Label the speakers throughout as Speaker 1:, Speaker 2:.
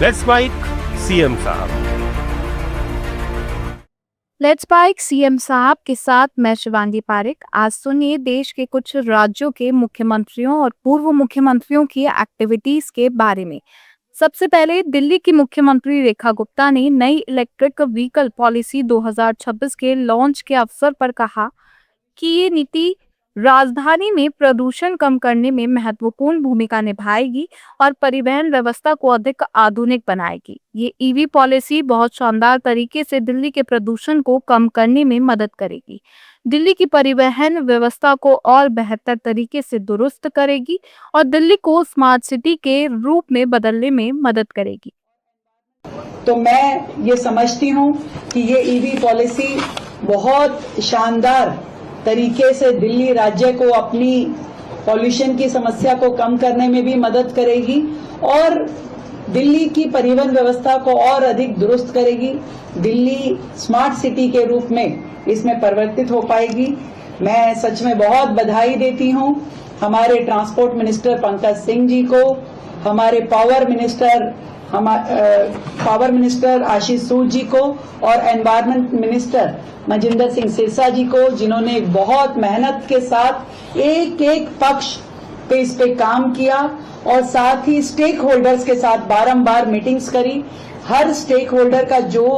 Speaker 1: Let's bike CM साहब।
Speaker 2: Let's bike CM साहब के साथ मैं शिवांगी पारिक। आज सुनिए देश के कुछ राज्यों के मुख्यमंत्रियों और पूर्व मुख्यमंत्रियों की एक्टिविटीज के बारे में। सबसे पहले दिल्ली की मुख्यमंत्री रेखा गुप्ता ने नई इलेक्ट्रिक व्हीकल पॉलिसी 2026 के लॉन्च के अवसर पर कहा कि ये नीति राजधानी में प्रदूषण कम करने में महत्वपूर्ण भूमिका निभाएगी और परिवहन व्यवस्था को अधिक आधुनिक बनाएगी। ये ईवी पॉलिसी बहुत शानदार तरीके से दिल्ली के प्रदूषण को कम करने में मदद करेगी, दिल्ली की परिवहन व्यवस्था को और बेहतर तरीके से दुरुस्त करेगी और दिल्ली को स्मार्ट सिटी के रूप में बदलने में मदद करेगी।
Speaker 3: तो मैं ये समझती हूँ कि ये ईवी पॉलिसी बहुत शानदार तरीके से दिल्ली राज्य को अपनी पॉल्यूशन की समस्या को कम करने में भी मदद करेगी और दिल्ली की परिवहन व्यवस्था को और अधिक दुरुस्त करेगी। दिल्ली स्मार्ट सिटी के रूप में इसमें परिवर्तित हो पाएगी। मैं सच में बहुत बधाई देती हूँ हमारे ट्रांसपोर्ट मिनिस्टर पंकज सिंह जी को, हमारे पावर मिनिस्टर आशीष सूद जी को और एनवायरमेंट मिनिस्टर मजिंदर सिंह सिरसा जी को, जिन्होंने बहुत मेहनत के साथ एक एक पक्ष पे इस पे काम किया और साथ ही स्टेक होल्डर्स के साथ बारंबार मीटिंग्स करी। हर स्टेक होल्डर का जो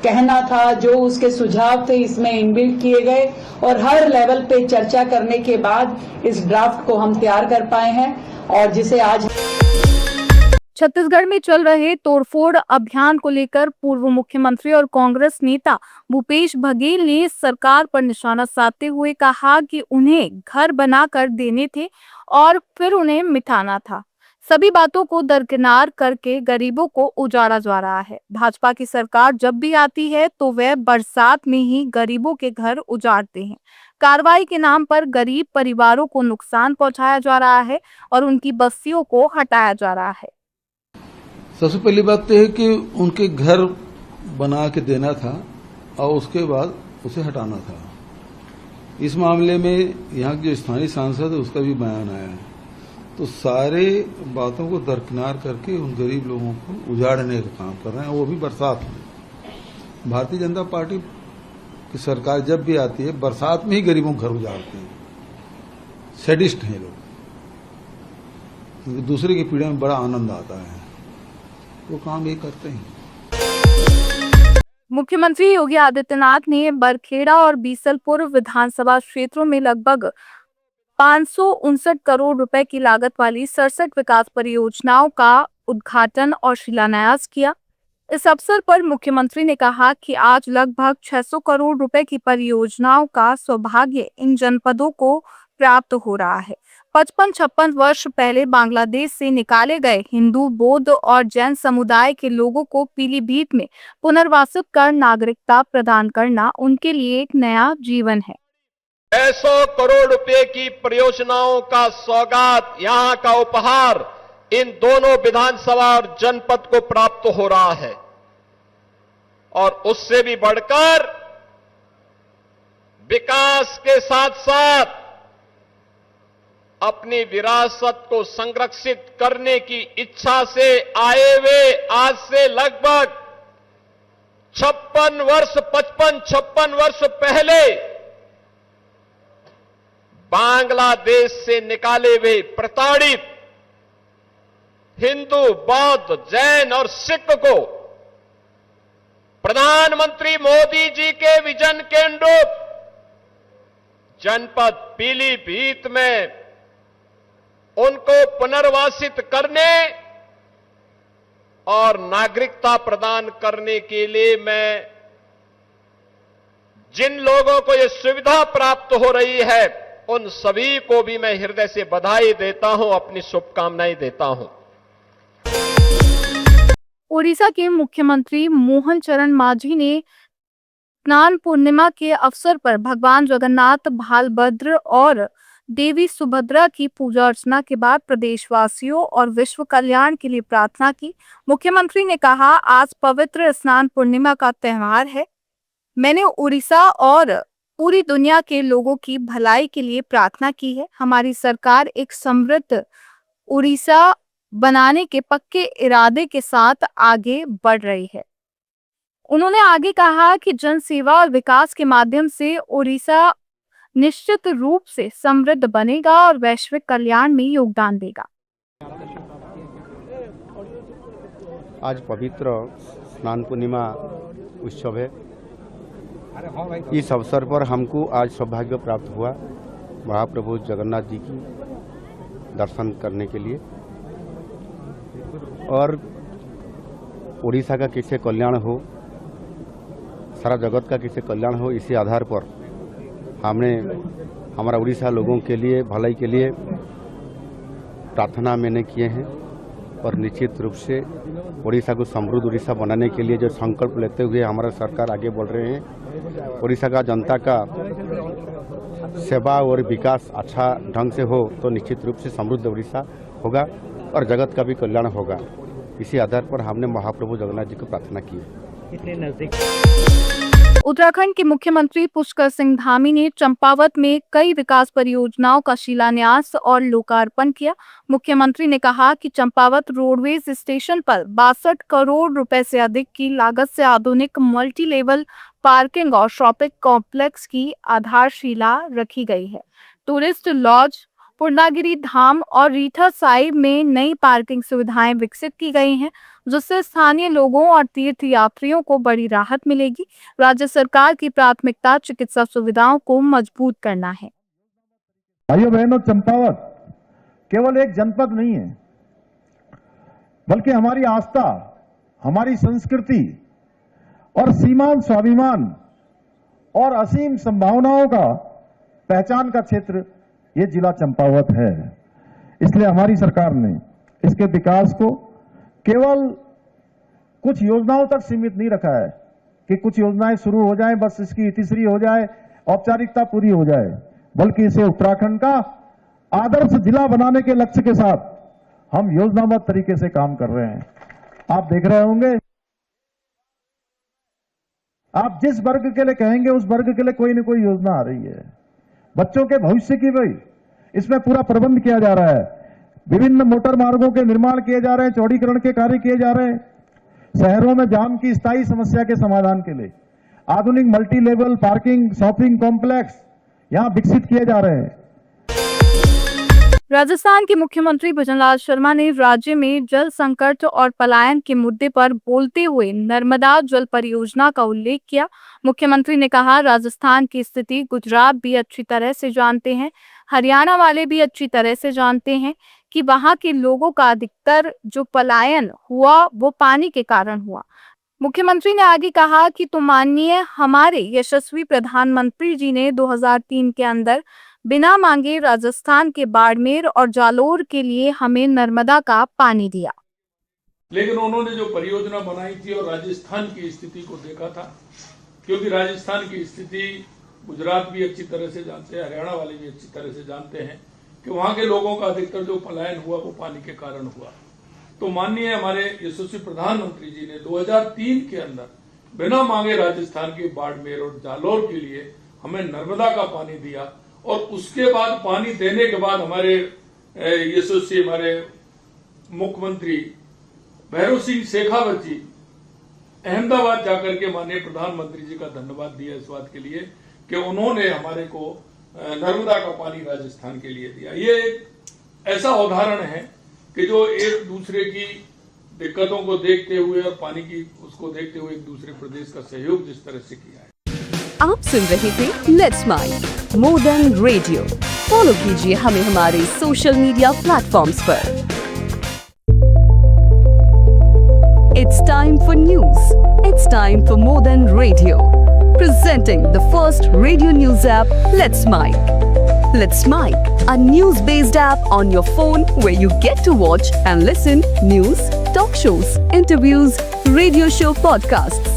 Speaker 3: कहना था, जो उसके सुझाव थे, इसमें इनबिल्ट किए गए और हर लेवल पे चर्चा करने के बाद इस ड्राफ्ट को हम तैयार कर पाए हैं और जिसे आज
Speaker 2: छत्तीसगढ़ में चल रहे तोड़फोड़ अभियान को लेकर पूर्व मुख्यमंत्री और कांग्रेस नेता भूपेश बघेल ने सरकार पर निशाना साधते हुए कहा कि उन्हें घर बनाकर देने थे और फिर उन्हें मिटाना था। सभी बातों को दरकिनार करके गरीबों को उजाड़ा जा रहा है। भाजपा की सरकार जब भी आती है तो वह बरसात में ही गरीबों के घर उजाड़ते हैं। कार्रवाई के नाम पर गरीब परिवारों को नुकसान पहुंचाया जा रहा है और उनकी बस्तियों को हटाया जा रहा है।
Speaker 4: सबसे पहली बात तो है कि उनके घर बना के देना था और उसके बाद उसे हटाना था। इस मामले में यहाँ के जो स्थानीय सांसद है उसका भी बयान आया है। तो सारे बातों को दरकिनार करके उन गरीब लोगों को उजाड़ने का काम कर रहे हैं, वो भी बरसात में। भारतीय जनता पार्टी की सरकार जब भी आती है बरसात में ही गरीबों के घर उजाड़ते हैं। सैडिस्ट हैं लोग, दूसरे की पीड़ा में बड़ा आनंद आता है, वो काम ये करते हैं।
Speaker 2: मुख्यमंत्री योगी आदित्यनाथ ने बरखेड़ा और बीसलपुर विधानसभा क्षेत्रों में लगभग 559 करोड़ रुपए की लागत वाली 67 विकास परियोजनाओं का उद्घाटन और शिलान्यास किया। इस अवसर पर मुख्यमंत्री ने कहा कि आज लगभग 600 करोड़ रुपए की परियोजनाओं का सौभाग्य इन जनपदों को प्राप्त हो रहा है। 55-56 वर्ष पहले बांग्लादेश से निकाले गए हिंदू, बौद्ध और जैन समुदाय के लोगों को पीलीभीत में पुनर्वासित कर नागरिकता प्रदान करना उनके लिए एक नया जीवन है।
Speaker 5: 600 करोड़ रुपए की परियोजनाओं का सौगात, यहां का उपहार इन दोनों विधानसभा और जनपद को प्राप्त हो रहा है और उससे भी बढ़कर विकास के साथ साथ अपनी विरासत को संरक्षित करने की इच्छा से आए हुए आज से लगभग 56 वर्ष पहले बांग्लादेश से निकाले हुए प्रताड़ित हिंदू, बौद्ध, जैन और सिख को प्रधानमंत्री मोदी जी के विजन के अनुरूप जनपद पीलीभीत में उनको पुनर्वासित करने और नागरिकता प्रदान करने के लिए मैं जिन लोगों को यह सुविधा प्राप्त हो रही है उन सभी को भी मैं हृदय से बधाई देता हूं, अपनी शुभकामनाएं देता हूं।
Speaker 2: ओडिशा के मुख्यमंत्री मोहन चरण मांझी ने स्नान पूर्णिमा के अवसर पर भगवान जगन्नाथ, भालभद्र और देवी सुभद्रा की पूजा अर्चना के बाद प्रदेशवासियों और विश्व कल्याण के लिए प्रार्थना की। मुख्यमंत्री ने कहा, आज पवित्र स्नान पूर्णिमा का त्योहार है। मैंने उड़ीसा और पूरी दुनिया के लोगों की भलाई के लिए प्रार्थना की है। हमारी सरकार एक समृद्ध उड़ीसा बनाने के पक्के इरादे के साथ आगे बढ़ रही है। उन्होंने आगे कहा कि जन सेवा और विकास के माध्यम से ओडिशा निश्चित रूप से समृद्ध बनेगा और वैश्विक कल्याण में योगदान देगा।
Speaker 6: आज पवित्र स्नान पूर्णिमा उत्सव है। इस अवसर पर हमको आज सौभाग्य प्राप्त हुआ महाप्रभु जगन्नाथ जी की दर्शन करने के लिए, और उड़ीसा का कैसे कल्याण हो, सारा जगत का कैसे कल्याण हो, इसी आधार पर हमने हमारा उड़ीसा लोगों के लिए भलाई के लिए प्रार्थना मैंने किए हैं, और निश्चित रूप से उड़ीसा को समृद्ध उड़ीसा बनाने के लिए जो संकल्प लेते हुए हमारा सरकार आगे बढ़ रहे हैं। उड़ीसा का जनता का सेवा और विकास अच्छा ढंग से हो तो निश्चित रूप से समृद्ध उड़ीसा होगा और जगत का भी कल्याण होगा। इसी आधार पर हमने महाप्रभु जगन्नाथ जी को प्रार्थना की है।
Speaker 2: उत्तराखंड के मुख्यमंत्री पुष्कर सिंह धामी ने चंपावत में कई विकास परियोजनाओं का शिलान्यास और लोकार्पण किया। मुख्यमंत्री ने कहा कि चंपावत रोडवेज स्टेशन पर 62 करोड़ रुपए से अधिक की लागत से आधुनिक मल्टी लेवल पार्किंग और शॉपिंग कॉम्प्लेक्स की आधारशिला रखी गई है। टूरिस्ट लॉज, पूर्णागिरी धाम और रीठा साहिब में नई पार्किंग सुविधाएं विकसित की गई हैं, जिससे स्थानीय लोगों और तीर्थ यात्रियों को बड़ी राहत मिलेगी। राज्य सरकार की प्राथमिकता चिकित्सा सुविधाओं को मजबूत करना है।
Speaker 7: भाइयों बहनों, चंपावत केवल एक जनपद नहीं है, बल्कि हमारी आस्था, हमारी संस्कृति और सीमांत स्वाभिमान और असीम संभावनाओं का पहचान का क्षेत्र ये जिला चंपावत है। इसलिए हमारी सरकार ने इसके विकास को केवल कुछ योजनाओं तक सीमित नहीं रखा है कि कुछ योजनाएं शुरू हो जाएं, बस इसकी इतिश्री हो जाए, औपचारिकता पूरी हो जाए, बल्कि इसे उत्तराखंड का आदर्श जिला बनाने के लक्ष्य के साथ हम योजनाबद्ध तरीके से काम कर रहे हैं। आप देख रहे होंगे, आप जिस वर्ग के लिए कहेंगे उस वर्ग के लिए कोई न कोई योजना आ रही है। बच्चों के भविष्य की भी इसमें पूरा प्रबंध किया जा रहा है। विभिन्न मोटर मार्गों के निर्माण किए जा रहे हैं, चौड़ीकरण के कार्य किए जा रहे हैं। शहरों में जाम की स्थायी समस्या के समाधान के लिए आधुनिक multi level parking shopping complex यहां विकसित किए जा रहे हैं।
Speaker 2: राजस्थान के मुख्यमंत्री भजनलाल शर्मा ने राज्य में जल संकट और पलायन के मुद्दे पर बोलते हुए नर्मदा जल परियोजना का उल्लेख किया। मुख्यमंत्री ने कहा, राजस्थान की स्थिति गुजरात भी अच्छी तरह से जानते हैं, हरियाणा वाले भी अच्छी तरह से जानते हैं कि वहां के लोगों का अधिकतर जो पलायन हुआ वो पानी के कारण हुआ। मुख्यमंत्री ने आगे कहा कि तो माननीय हमारे यशस्वी प्रधानमंत्री जी ने 2003 के अंदर बिना मांगे राजस्थान के बाड़मेर और जालोर के लिए हमें नर्मदा का पानी दिया।
Speaker 8: लेकिन उन्होंने जो परियोजना बनाई थी और राजस्थान की स्थिति को देखा था, क्योंकि राजस्थान की स्थिति गुजरात भी अच्छी तरह से जानते हैं, हरियाणा वाले भी अच्छी तरह से जानते हैं कि वहां के लोगों का अधिकतर जो पलायन हुआ वो पानी के कारण हुआ। तो माननीय हमारे यशस्वी प्रधानमंत्री जी ने 2003 के अंदर बिना मांगे राजस्थान के बाड़मेर और जालोर के लिए हमें नर्मदा का पानी दिया, और उसके बाद पानी देने के बाद हमारे यशस्वी हमारे मुख्यमंत्री भैरव सिंह शेखावत जी अहमदाबाद जाकर के माननीय प्रधानमंत्री जी का धन्यवाद दिया इस बात के लिए कि उन्होंने हमारे को नर्मदा का पानी राजस्थान के लिए दिया। ये एक ऐसा उदाहरण है कि जो एक दूसरे की दिक्कतों को देखते हुए और पानी की उसको देखते हुए एक दूसरे प्रदेश का सहयोग जिस तरह से किया है।
Speaker 9: आप सुन रहे थे let's mike more than radio. Follow कीजिए हमें हमारे सोशल मीडिया प्लेटफॉर्म्स पर। It's time for news. It's time for more than radio. Presenting the first radio news app, Let's Mic. Let's Mic, a news-based app on your phone where you get to watch and listen news, talk shows, interviews, radio show podcasts.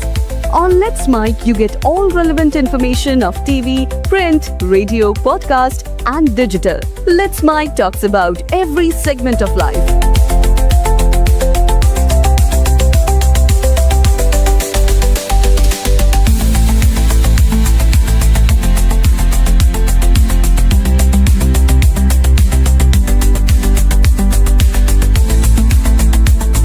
Speaker 9: On Let's Mic, you get all relevant information of TV, print, radio, podcast, and digital. Let's Mic talks about every segment of life.